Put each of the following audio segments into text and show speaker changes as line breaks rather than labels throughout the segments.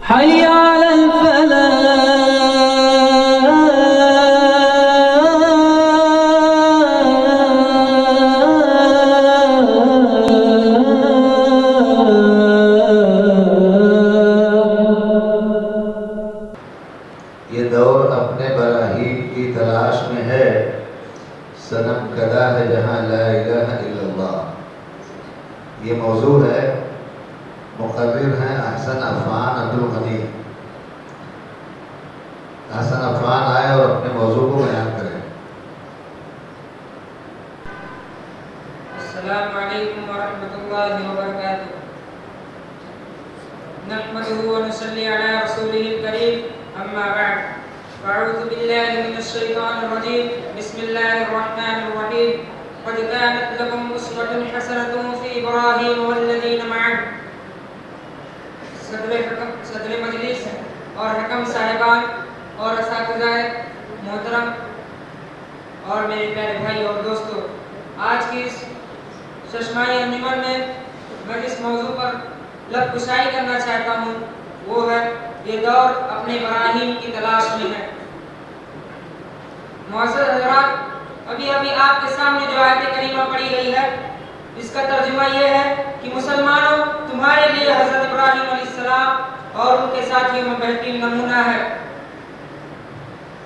حي على
یہ دور اپنے براہین کی تلاش میں ہے، صنم کدا ہے جہاں لا الہ الا اللہ۔ یہ موضوع ہے، مقرر ہیں احسن عفان عبدالغنی۔ احسن عفان آئے اور اپنے موضوع کو بیان کریں۔
السلام علیکم ورحمۃ اللہ وبرکاتہ۔ نحمده ونصلي على رسوله الكريم، اما بعد، فاعوذ باللہ من الشیطان الرجیم، بسم اللہ الرحمن الرحیم۔ قد كانت لكم أسوة حسنة في إبراهيم والذين معه۔ صدر مجلس اور حکم صاحبان اور اساتذہ محترم اور میرے پیارے بھائی اور دوستو، آج کی اس ششمائی انجمن میں جس موضوع پر لب کشائی کرنا چاہتا ہوں وہ ہے یہ دور اپنے براہین کی تلاش میں ہے۔ معزز حضرات، ابھی آپ کے سامنے جو آیت کریمہ پڑھی گئی ہے، اس کا ترجمہ یہ ہے کہ مسلمانوں، تمہارے لیے حضرت ابراہیم علیہ السلام اور ان کے ساتھیوں میں بہترین نمونہ ہے۔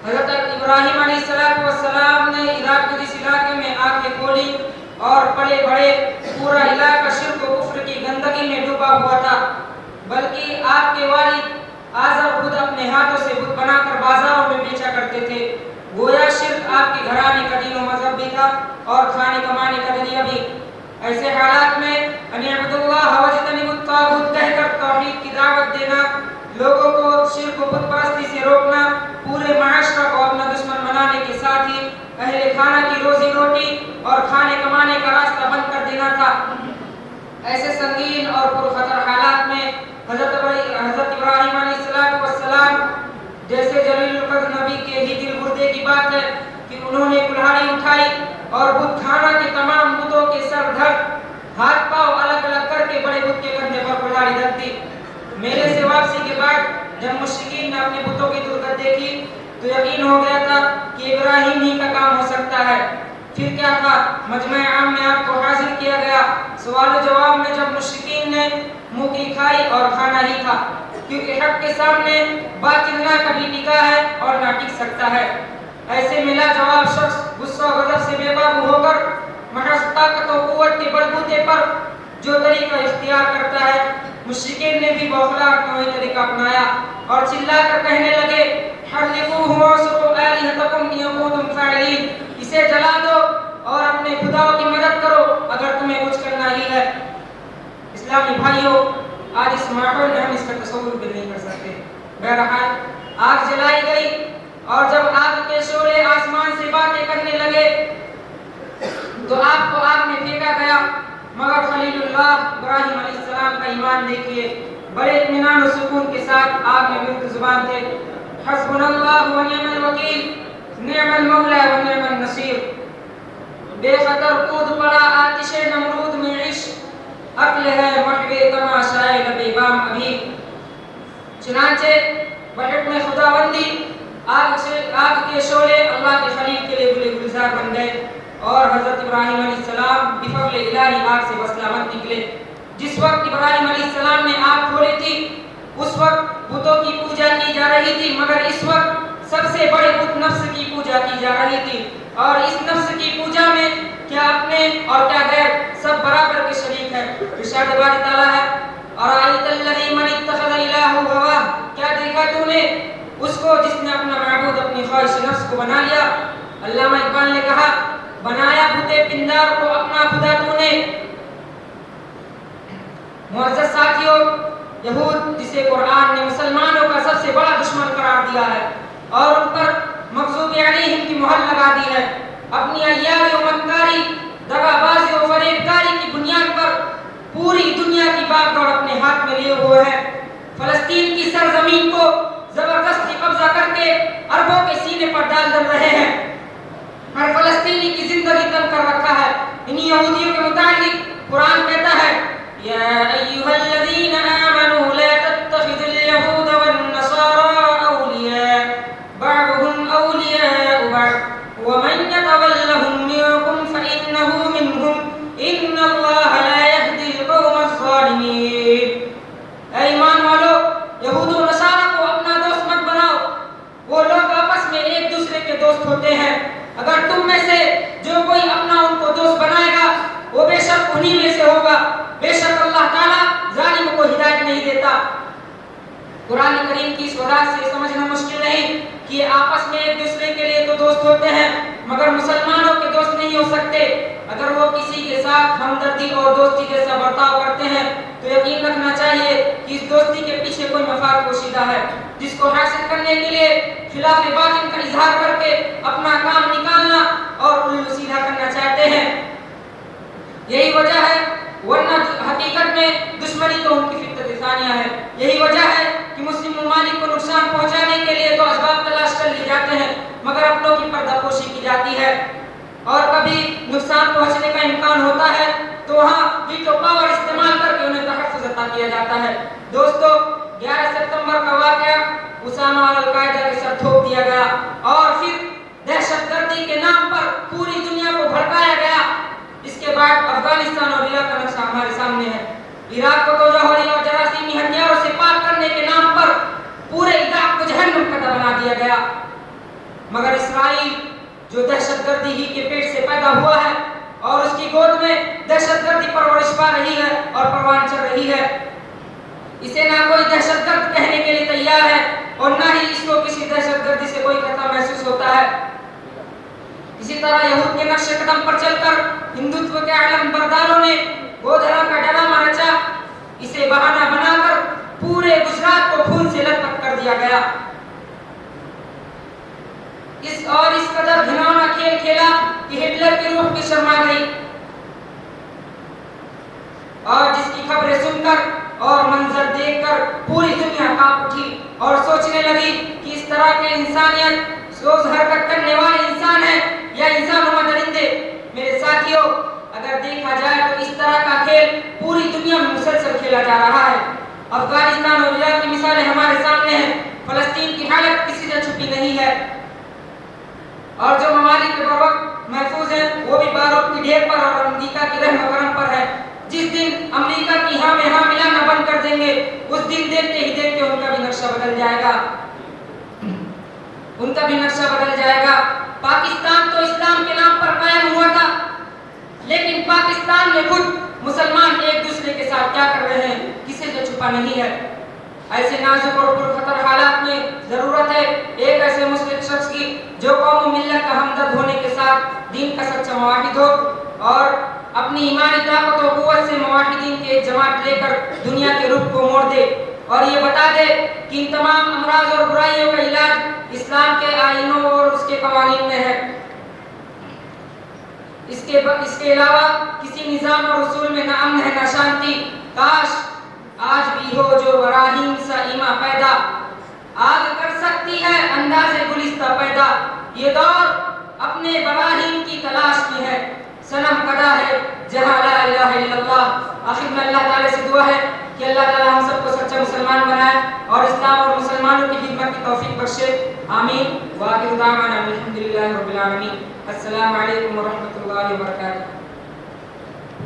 حضرت ابراہیم علیہ السلام نے عراق کے جس علاقے میں آنکھیں کھولی اور پڑے بڑے پورا علاقہ شرک و کفر کی گندگی میں ڈوبا ہوا تھا، بلکہ آپ کے والد آزر خود اپنے ہاتھوں سے بت بنا کر بازاروں میں بیچا کرتے تھے۔ گویا شرک آپ کے گھرانے کا دین و مذہب بھی تھا اور کھانے کمانے کا ذریعہ بھی۔ ایسے حالات میں ان اعبدوا اللہ واجتنبوا الطاغوت کہہ کر توحید کی دعوت دینا، لوگوں کو شرک و بت پرستی سے روکنا، پورے معاشرہ کو اپنا دشمن بنانے کے ساتھ ہی اہل خانہ کی روزی روٹی اور کھانے کمانے کا راستہ بند کر دینا تھا۔ ایسے سنگین اور پرخطر حالات میں حضرت ابراہیم علیہ السلام جیسے جلیل القدر نبی کے ہی دل گردے کی بات ہے کہ انہوں نے کلہاڑی اٹھائی اور بت خانہ کے تمام بتوں کے سر دھڑ ہاتھ پاؤں الگ الگ کر کے بڑے بت کے کندھے پر کلہاڑی رکھ دی۔ میلے سے واپسی کے بعد جب مشرکین نے اپنے بتوں کی درگت دیکھی تو یقین ہو گیا تھا کہ ابراہیم ہی کا کام ہو سکتا ہے۔ پھر کیا تھا، مجمع عام میں آپ کو حاضر کیا گیا۔ سوال و جواب میں جب مشرکین نے منہ کی کھائی اور کھانا ہی تھا، کیونکہ حق کے سامنے باطل نہ کبھی ٹکا ہے اور نہ ٹک سکتا ہے۔ ایسے ملا جواب شخص غصہ و غضب سے بے قابو ہو کر محض طاقت و قوت کے بلبوتے پر جو طریقہ اختیار کرتا ہے، مشرکین نے بھی بوخلاہٹ میں وہی طریقہ اپنایا اور چلا کر کہنے لگے، حرقوہ وانصروا آلہتکم ان کنتم فاعلین، اسے جلا دو اور اپنے خداؤں کی مدد کرو اگر تمہیں کچھ کرنا ہی ہے۔ اسلامی بھائیوں، آج اس ماحول میں ہم اس کا تصور بھی نہیں کر سکتے۔ بہرحال آگ جلائی گئی اور جب آگ کے شعلے آسمان سے باتیں کرنے لگے تو آپ کو آگ میں پھینکا گیا، مگر خلیل اللہ ابراہیم علیہ السلام کا ایمان دیکھیے، بڑے اطمینان و سکون کے ساتھ آگ میں ملک زبان تھے۔ حسبنا اللہ و نعم الوکیل، نعم المولا و نعم النصیر۔ بے خطر کود پڑا آتش نمرود میں عشق، عقل ہے محو تماشائے لب بام ابھی۔ چنانچہ بحکم خداوندی آگ کے شعلے اللہ کے خلیل کے لیے گلے گلزار بن گئے اور حضرت ابراہیم علیہ السلام بفضل الہی آگ سے بسلامت نکلے۔ جس وقت ابراہیم علیہ السلام نے آگ کھولی تھی اس وقت بتوں کی پوجا کی جا رہی تھی، مگر اس وقت سب سے بڑے بت نفس کی پوجا کی جا رہی تھی، اور اس نفس کی پوجا میں کیا اپنے اور کیا غیر سب برابر کے شریک ہیں۔ ارشاد باری تعالیٰ ہے، ارائیت الذی من اتخذ الہہ ہواہ، کیا دیکھا تو نے اس کو جس نے اپنا معبود اپنی خواہش نفس کو بنا لیا۔ علامہ اقبال نے کہا، بنایا بت پندار کو اپنا خدا تو نے۔ معزز ساتھیوں، یہود جسے قرآن نے مسلمانوں کا سب سے بڑا دشمن قرار دیا ہے اور ان پر مغضوب علیہم کی مہر لگا دی ہے، اپنی عیاری و مکاری، دغا بازی و فریب کاری کی بنیاد پر پوری دنیا کی باغ دوڑ اپنے ہاتھ میں لیے ہوئے ہیں۔ فلسطین کی سرزمین کو زبردستی قبضہ کر کے عربوں کے سینے پر ڈال در رہے ہیں، ہر فلسطینی کی زندگی تنگ کر رکھا ہے۔ انہی یہودیوں کے متعلق قرآن کہتا ہے، یا ایھا الذین آمنوا لا تتخذوا اليہود ہوتے ہیں. اگر تم میں سے جو کوئی اپنا ان کو دوست بنائے گا وہ بے شک انہی میں سے ہوگا. بے شک اللہ تعالیٰ ظالموں کو ہدایت نہیں دیتا. قرآن کریم کی اس وضاحت سے سمجھنا مشکل نہیں کہ آپس میں ایک دوسرے کے لیے تو دوست ہوتے ہیں مگر مسلمانوں کے دوست نہیں ہو سکتے. اگر وہ کسی کے ساتھ ہمدردی اور دوستی جیسا برتاؤ کرتے ہیں تو یقین رکھنا چاہیے کہ اس دوستی کے پیچھے کوئی مفاد پوشیدہ ہے جس کو حاصل کرنے کے لیے خلاف باطن کا اظہار کر کے اپنا کام نکالنا اور الٹا سیدھا کرنا چاہتے ہیں. یہی وجہ ہے ورنہ حقیقت میں دشمنی تو ان کی فطرت ثانیہ ہے. یہی وجہ ہے کہ مسلم ممالک کو نقصان پہنچانے کے لیے تو اسباب تلاش کر لیے جاتے ہیں مگر اپنوں کی پردہ پوشی کی جاتی ہے. اور کبھی نقصان پہنچنے کا امکان ہوتا ہے تو وہاں ویٹو پاور استعمال کر کے انہیں تحفظ عطا کیا جاتا ہے. دوستو 11 ستمبر کا واقعہ اسامہ اور القاعدہ کے سر تھوپ دیا گیا اور پھر دہشت گردی کے نام پر پوری دنیا کو بھڑکایا گیا. اس کے بعد افغانستان اور عراق کا نقشہ ہمارے سامنے ہے. عراق کو تو جوہری اور جراثیمی ہتھیاروں سے پاک کرنے کے نام پر پورے عراق کو جہنم کا بنا دیا گیا. مگر اسرائیل جو دہشت گردی ہی کے پیٹ سے پیدا ہوا ہے اور اس کی گود میں دہشت گردی پرورش پا رہی ہے اور پروان چڑھ رہی ہے, اسے نہ کوئی دہشت گرد کہنے کے لیے تیار ہے اور نہ ہی اس کو کسی دہشت گردی سے کوئی خطرہ محسوس ہوتا ہے. اسی طرح یہود کے نقش قدم پر چل کر ہندوتو کے علم برداروں نے گودھرا کا ڈرامہ رچا. اسے بہانہ بنا کر پورے گجرات کو خون سے لت پت کر دیا گیا. اس قدر گھناؤنا کھیل کھیلا کہ ہٹلر کی روح کی شرما گئی اور جس کی خبریں سن کر اور منظر دیکھ کر پوری دنیا کانپ اٹھی اور سوچنے لگی کہ اس طرح کے انسانیت سوز حرکت کرنے والے انسان ہیں یا انسان نما درندے. میرے ساتھیوں, اگر دیکھا جائے تو اس طرح کا کھیل پوری دنیا میں مسلسل کھیلا جا رہا ہے. افغانستان اور عراق کی مثالیں ہمارے سامنے ہیں. فلسطین کی حالت کسی سے چھپی نہیں ہے اور جو ممالک کے بروقت محفوظ ہیں وہ بھی بارود کی ڈھیر پر اور امریکہ کی رحم و کرم پر ہے. جس دن امریکہ کی ہاں میں ہاں ملانا بند کر دیں گے اس دن دیکھتے ہی دیکھتے ان کا بھی نقشہ بدل جائے گا. ان کا بھی نقشہ بدل جائے گا. پاکستان تو اسلام کے نام پر قائم ہوا تھا لیکن پاکستان میں خود مسلمان ایک دوسرے کے ساتھ کیا کر رہے ہیں کسی سے چھپا نہیں ہے. ایسے نازک اور پرخطر حالات میں ضرورت ہے ایک ایسے مسلم شخص کی جو قوم و ملت کا ہمدرد ہونے کے ساتھ دین کا سچا مواحد ہو اور اپنی ایمانی طاقت و قوت سے مواحدین کی ایک جماعت لے کر دنیا کے رخ کو موڑ دے اور یہ بتا دے کہ ان تمام امراض اور برائیوں کا علاج اسلام کے آئینوں اور اس کے قوانین میں ہے. اس کے علاوہ کسی نظام اور اصول میں نہ امن ہے نہ شانتی. کاش آج بھی ہو جو براہیم سا ایما پیدا, آگ کر سکتی ہے انداز گلستہ پیدا. یہ دور اپنے براہیم کی تلاش میں ہے, صنم کدا ہے جہاں لا الہ الا اللہ. آخر میں اللہ تعالی سے دعا ہے کہ اللہ تعالی ہم سب کو سچا مسلمان بنائے اور اسلام اور مسلمانوں کی خدمت کی توفیق بخشے. آمین. وآخر دعوانا الحمدللہ رب العالمین. السلام علیکم ورحمۃ اللہ وبرکاتہ.